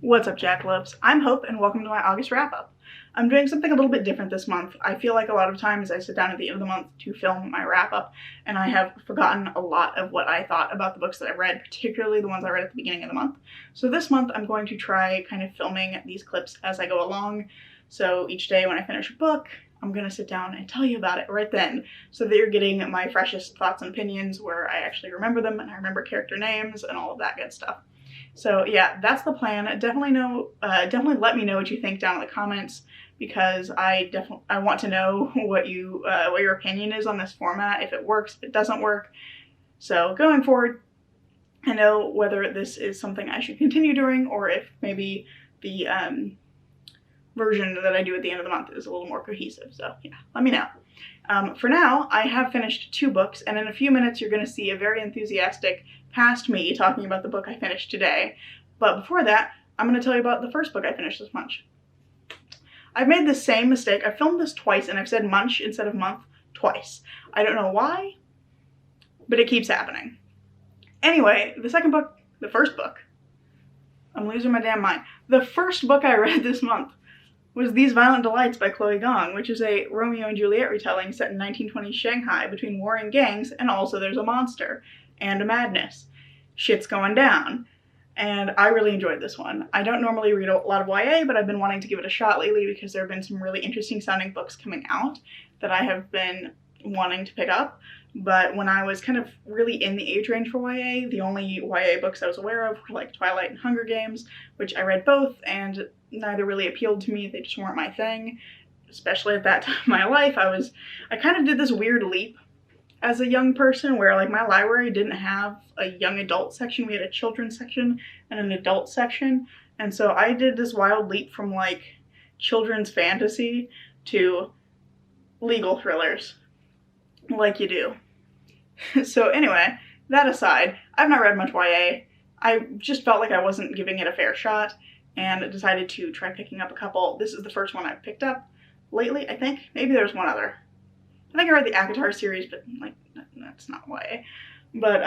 What's up, Jackalopes? I'm Hope, and welcome to my August wrap-up. I'm doing something a little bit different this month. I feel like a lot of times I sit down at the end of the month to film my wrap-up, and I have forgotten a lot of what I thought about the books that I've read, particularly the ones I read at the beginning of the month. So this month I'm going to try kind of filming these clips as I go along. So each day when I finish a book, I'm going to sit down and tell you about it right then, so that you're getting my freshest thoughts and opinions where I actually remember them and I remember character names and all of that good stuff. So yeah, that's the plan. Definitely let me know what you think down in the comments, because I want to know what your opinion is on this format, if it works, if it doesn't work. So going forward, I know whether this is something I should continue doing, or if maybe the version that I do at the end of the month is a little more cohesive. So yeah, let me know. For now, I have finished 2 books, and in a few minutes you're going to see a very enthusiastic past me talking about the book I finished today. But before that, I'm going to tell you about the first book I finished this month. I've made the same mistake. I've filmed this twice, and I've said munch instead of month twice. I don't know why, but it keeps happening. Anyway, the first book, I'm losing my damn mind. The first book I read this month was These Violent Delights by Chloe Gong, which is a Romeo and Juliet retelling set in 1920s Shanghai between warring gangs, and also there's a monster and a madness. Shit's going down. And I really enjoyed this one. I don't normally read a lot of YA, but I've been wanting to give it a shot lately because there have been some really interesting sounding books coming out that I have been wanting to pick up. But when I was kind of really in the age range for YA, the only YA books I was aware of were like Twilight and Hunger Games, which I read both, and neither really appealed to me. They just weren't my thing, especially at that time in my life. I kind of did this weird leap as a young person where like my library didn't have a young adult section. We had a children's section and an adult section. And so I did this wild leap from like children's fantasy to legal thrillers, like you do. So anyway, that aside, I've not read much YA. I just felt like I wasn't giving it a fair shot and decided to try picking up a couple. This is the first one I've picked up lately, I think. Maybe there's one other. I think I read the Akatar series, but like that's not YA. But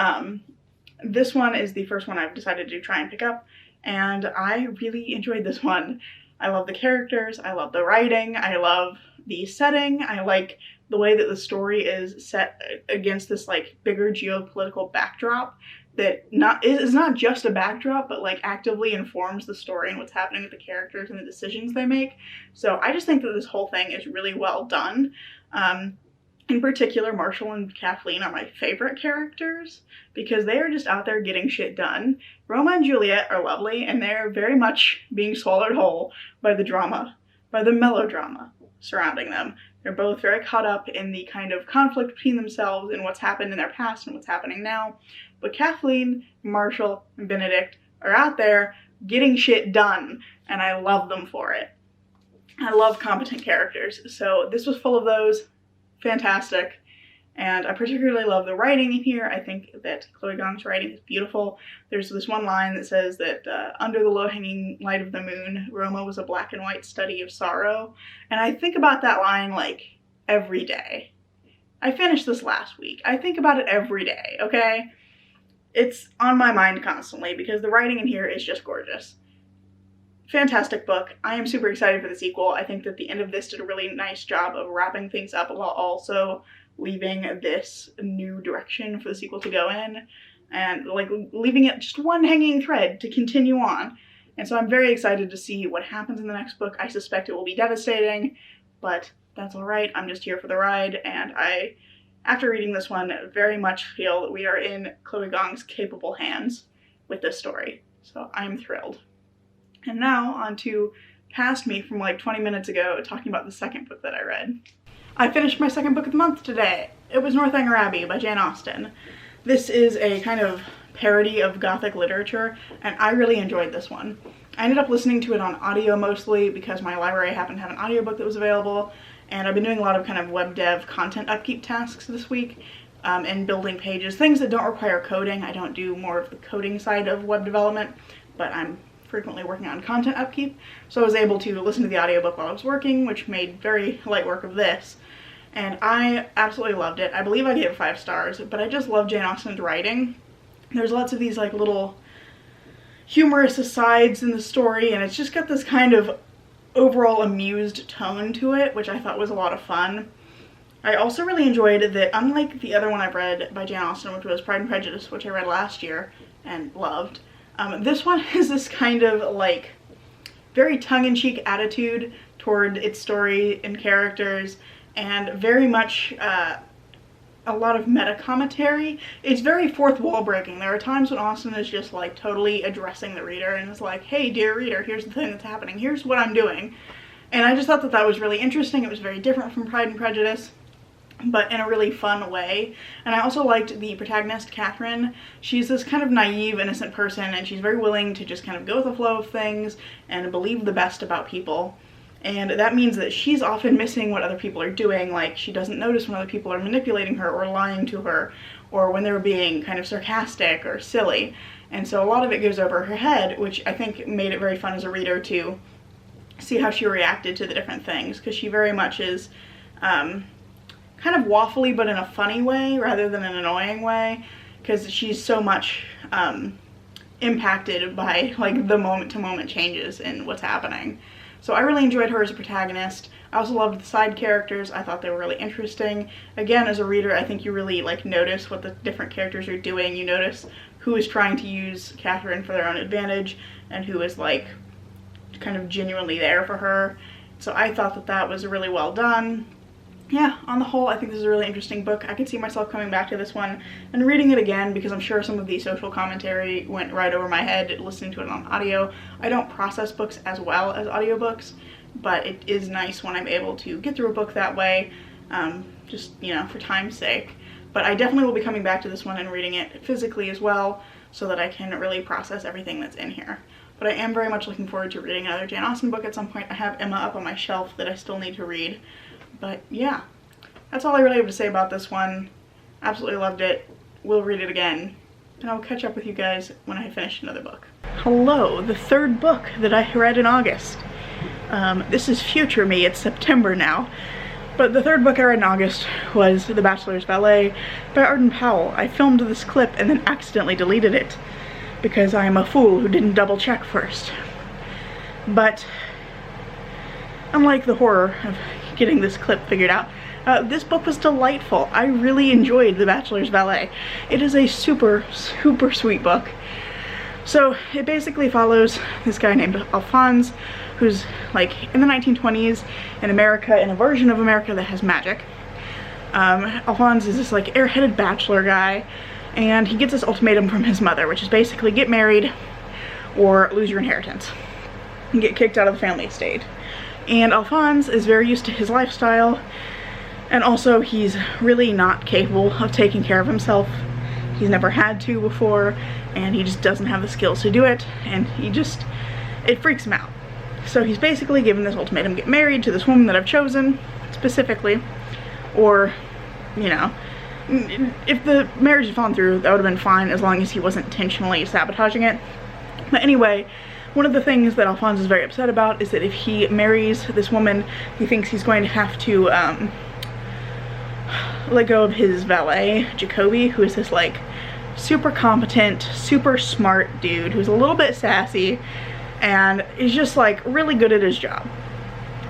this one is the first one I've decided to try and pick up, and I really enjoyed this one. I love the characters, I love the writing, I love the setting, I like the way that the story is set against this like bigger geopolitical backdrop that is not just a backdrop, but like actively informs the story and what's happening with the characters and the decisions they make. So I just think that this whole thing is really well done. In particular, Marshall and Kathleen are my favorite characters because they are just out there getting shit done. Roma and Juliet are lovely, and they're very much being swallowed whole by the drama, by the melodrama surrounding them. They're both very caught up in the kind of conflict between themselves and what's happened in their past and what's happening now. But Kathleen, Marshall, and Benedict are out there getting shit done, and I love them for it. I love competent characters, so this was full of those. Fantastic. And I particularly love the writing in here. I think that Chloe Gong's writing is beautiful. There's this one line that says that under the low-hanging light of the moon, Roma was a black and white study of sorrow. And I think about that line like every day. I finished this last week. I think about it every day, okay? It's on my mind constantly because the writing in here is just gorgeous. Fantastic book. I am super excited for the sequel. I think that the end of this did a really nice job of wrapping things up while also leaving this new direction for the sequel to go in, and like leaving it just one hanging thread to continue on. And so I'm very excited to see what happens in the next book. I suspect it will be devastating, but that's all right. I'm just here for the ride, and I, after reading this one, very much feel that we are in Chloe Gong's capable hands with this story. So I'm thrilled. And now on to past me from like 20 minutes ago, talking about the second book that I read. I finished my second book of the month today. It was Northanger Abbey by Jane Austen. This is a kind of parody of Gothic literature, and I really enjoyed this one. I ended up listening to it on audio mostly because my library happened to have an audiobook that was available, and I've been doing a lot of kind of web dev content upkeep tasks this week, and building pages, things that don't require coding. I don't do more of the coding side of web development, but I'm frequently working on content upkeep, so I was able to listen to the audiobook while I was working, which made very light work of this, and I absolutely loved it. I believe I gave it 5 stars, but I just love Jane Austen's writing. There's lots of these like little humorous asides in the story, and it's just got this kind of overall amused tone to it, which I thought was a lot of fun. I also really enjoyed that, unlike the other one I've read by Jane Austen, which was Pride and Prejudice, which I read last year and loved, this one has this kind of like very tongue-in-cheek attitude toward its story and characters, and very much a lot of meta commentary. It's very fourth wall breaking. There are times when Austen is just like totally addressing the reader and is like, hey dear reader, here's the thing that's happening, here's what I'm doing. And I just thought that that was really interesting. It was very different from Pride and Prejudice, but in a really fun way. And I also liked the protagonist, Catherine. She's this kind of naive, innocent person, and she's very willing to just kind of go with the flow of things and believe the best about people. And that means that she's often missing what other people are doing. Like, she doesn't notice when other people are manipulating her or lying to her, or when they're being kind of sarcastic or silly. And so a lot of it goes over her head, which I think made it very fun as a reader to see how she reacted to the different things, because she very much is kind of waffly, but in a funny way rather than an annoying way, because she's so much impacted by like the moment-to-moment changes in what's happening. So I really enjoyed her as a protagonist. I also loved the side characters. I thought they were really interesting. Again, as a reader, I think you really like notice what the different characters are doing. You notice who is trying to use Catherine for their own advantage and who is like kind of genuinely there for her. So I thought that that was really well done. Yeah, on the whole, I think this is a really interesting book. I could see myself coming back to this one and reading it again, because I'm sure some of the social commentary went right over my head listening to it on audio. I don't process books as well as audiobooks, but it is nice when I'm able to get through a book that way, just, you know, for time's sake. But I definitely will be coming back to this one and reading it physically as well, so that I can really process everything that's in here. But I am very much looking forward to reading another Jane Austen book at some point. I have Emma up on my shelf that I still need to read. But yeah, that's all I really have to say about this one. Absolutely loved it. Will read it again. And I'll catch up with you guys when I finish another book. Hello, the third book that I read in August. This is future me, it's September now. But the third book I read in August was The Bachelors Ballet by Arden Powell. I filmed this clip and then accidentally deleted it, because I am a fool who didn't double check first. But unlike the horror of getting this clip figured out, this book was delightful. I really enjoyed The Bachelors Ballet. It is a super, super sweet book. So it basically follows this guy named Alphonse, who's like in the 1920s in America, in a version of America that has magic. Alphonse is this like airheaded bachelor guy, and he gets this ultimatum from his mother, which is basically get married or lose your inheritance and get kicked out of the family estate. And Alphonse is very used to his lifestyle, and also he's really not capable of taking care of himself. He's never had to before, and he just doesn't have the skills to do it, and it freaks him out. So he's basically given this ultimatum: get married to this woman that I've chosen specifically, or, you know, if the marriage had fallen through, that would have been fine as long as he wasn't intentionally sabotaging it. But anyway, one of the things that Alphonse is very upset about is that if he marries this woman, he thinks he's going to have to let go of his valet, Jacoby, who is this like super competent, super smart dude who's a little bit sassy and is just like really good at his job.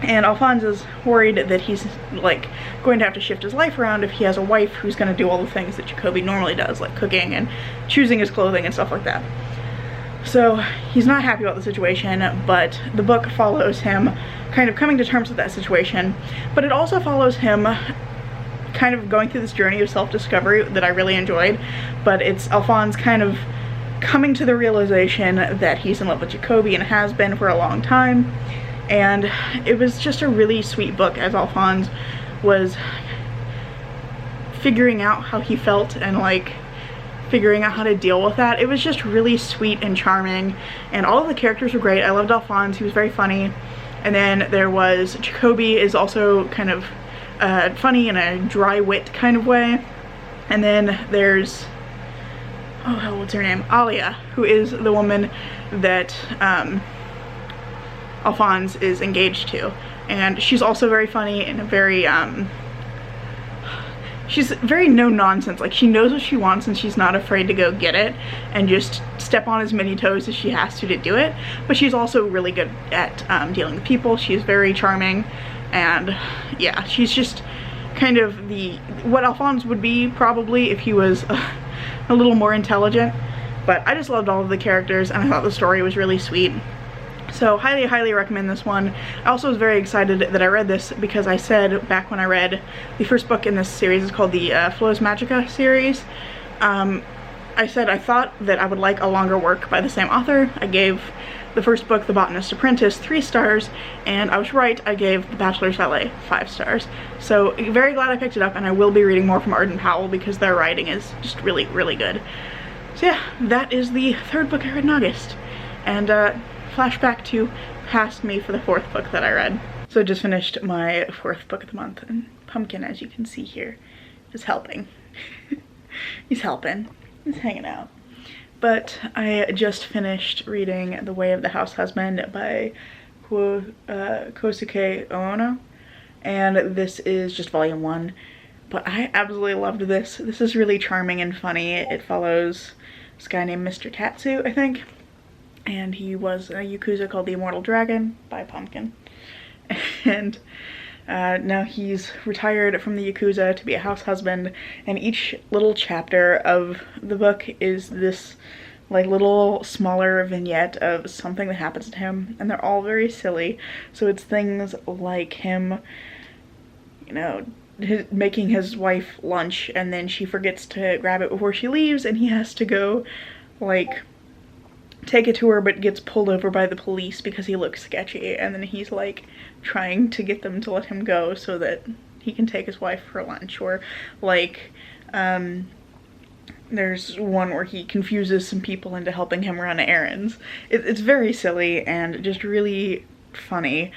And Alphonse is worried that he's like going to have to shift his life around if he has a wife who's going to do all the things that Jacoby normally does, like cooking and choosing his clothing and stuff like that. So he's not happy about the situation, but the book follows him kind of coming to terms with that situation. But it also follows him kind of going through this journey of self-discovery that I really enjoyed. But it's Alphonse kind of coming to the realization that he's in love with Jacoby and has been for a long time. And it was just a really sweet book as Alphonse was figuring out how he felt and like figuring out how to deal with that. It was just really sweet and charming, and all of the characters were great. I loved Alphonse, he was very funny. And then there was Jacoby, is also kind of funny in a dry wit kind of way. And then there's, oh, what's her name? Alia, who is the woman that Alphonse is engaged to. And she's also very funny and very she's very no nonsense. Like, she knows what she wants and she's not afraid to go get it and just step on as many toes as she has to do it. But she's also really good at dealing with people. She's very charming, and yeah, she's just kind of what Alphonse would be probably if he was a little more intelligent. But I just loved all of the characters, and I thought the story was really sweet. So highly recommend this one. I also was very excited that I read this because I said back when I read the first book in this series, it's called the Flores Magica series, I said I thought that I would like a longer work by the same author. I gave the first book, The Botanist's Apprentice, 3 stars, and I was right, I gave The Bachelors Ballet 5 stars. So very glad I picked it up, and I will be reading more from Arden Powell because their writing is just really good. So yeah, that is the 3rd book I read in August. And flashback to past me for the 4th book that I read. So I just finished my 4th book of the month, and Pumpkin, as you can see here, is helping. He's helping. He's hanging out. But I just finished reading The Way of the House Husband by Kosuke Ono, and this is just volume 1. But I absolutely loved this. This is really charming and funny. It follows this guy named Mr. Tatsu, I think. And he was a Yakuza called the Immortal Dragon by Pumpkin. And now he's retired from the Yakuza to be a house husband, and each little chapter of the book is this like little smaller vignette of something that happens to him, and they're all very silly. So it's things like him, you know, making his wife lunch, and then she forgets to grab it before she leaves, and he has to go like take it to her but gets pulled over by the police because he looks sketchy, and then he's like trying to get them to let him go so that he can take his wife for lunch. Or like there's one where he confuses some people into helping him run errands. It's very silly and just really funny.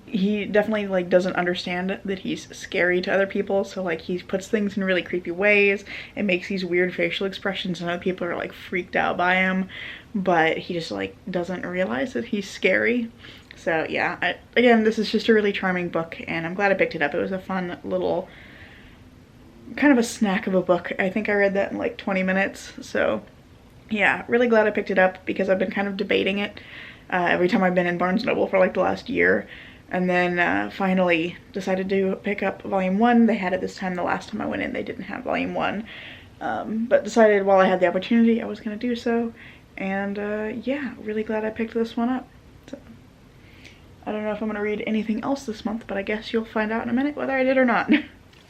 He definitely like doesn't understand that he's scary to other people, so like he puts things in really creepy ways and makes these weird facial expressions, and other people are like freaked out by him, but he just like doesn't realize that he's scary. So yeah, again, this is just a really charming book, and I'm glad I picked it up. It was a fun little kind of a snack of a book. I think I read that in like 20 minutes. So yeah, really glad I picked it up because I've been kind of debating it every time I've been in Barnes & Noble for like the last year. And then finally decided to pick up volume 1. They had it this time. The last time I went in, they didn't have volume 1. But decided while I had the opportunity, I was going to do so. And yeah, really glad I picked this one up. So I don't know if I'm going to read anything else this month, but I guess you'll find out in a minute whether I did or not.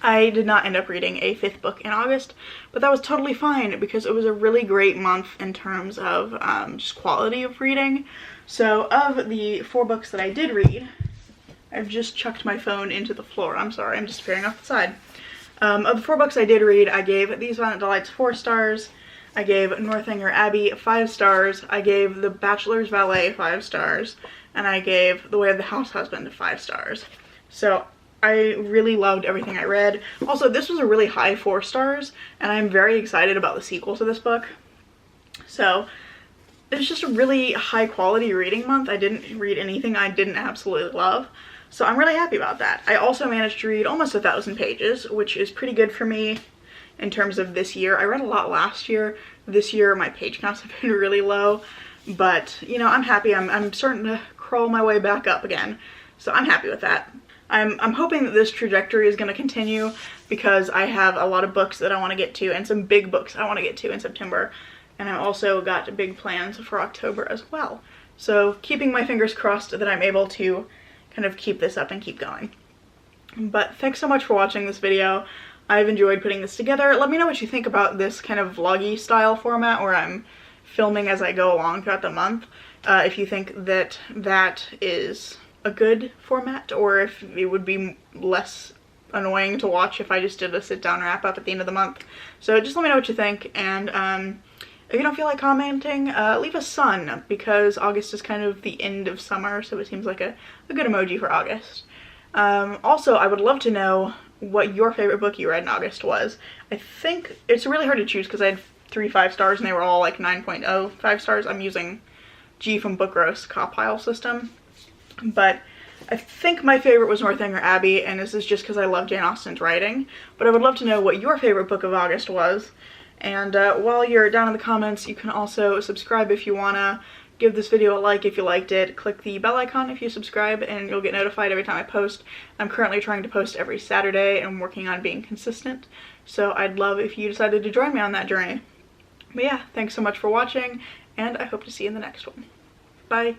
I did not end up reading a 5th book in August, but that was totally fine because it was a really great month in terms of just quality of reading. So of the 4 books that I did read, I've just chucked my phone into the floor. I'm sorry, I'm disappearing off the side. Of the 4 books I did read, I gave These Violent Delights 4 stars. I gave Northanger Abbey 5 stars. I gave The Bachelors Ballet 5 stars. And I gave The Way of the House Husband 5 stars. So I really loved everything I read. Also, this was a really high 4 stars, and I'm very excited about the sequel to this book. So it was just a really high quality reading month. I didn't read anything I didn't absolutely love. So I'm really happy about that. I also managed to read almost 1,000 pages, which is pretty good for me in terms of this year. I read a lot last year. This year my page counts have been really low, but you know, I'm happy. I'm starting to crawl my way back up again. So I'm happy with that. I'm hoping that this trajectory is going to continue because I have a lot of books that I want to get to and some big books I want to get to in September. And I've also got big plans for October as well. So keeping my fingers crossed that I'm able to kind of keep this up and keep going. But thanks so much for watching this video. I've enjoyed putting this together. Let me know what you think about this kind of vloggy style format where I'm filming as I go along throughout the month. If you think that that is a good format, or if it would be less annoying to watch if I just did a sit-down wrap-up at the end of the month. So just let me know what you think, and if you don't feel like commenting, leave a sun, because August is kind of the end of summer, so it seems like a good emoji for August. Also, I would love to know what your favorite book you read in August was. I think it's really hard to choose because I had 3 5 stars and they were all like 9.0 5 stars. I'm using G from Book Roast compile system. But I think my favorite was Northanger Abbey, and this is just because I love Jane Austen's writing, but I would love to know what your favorite book of August was. And while you're down in the comments, you can also subscribe if you wanna, give this video a like if you liked it, click the bell icon if you subscribe, and you'll get notified every time I post. I'm currently trying to post every Saturday and working on being consistent, so I'd love if you decided to join me on that journey. But yeah, thanks so much for watching, and I hope to see you in the next one. Bye!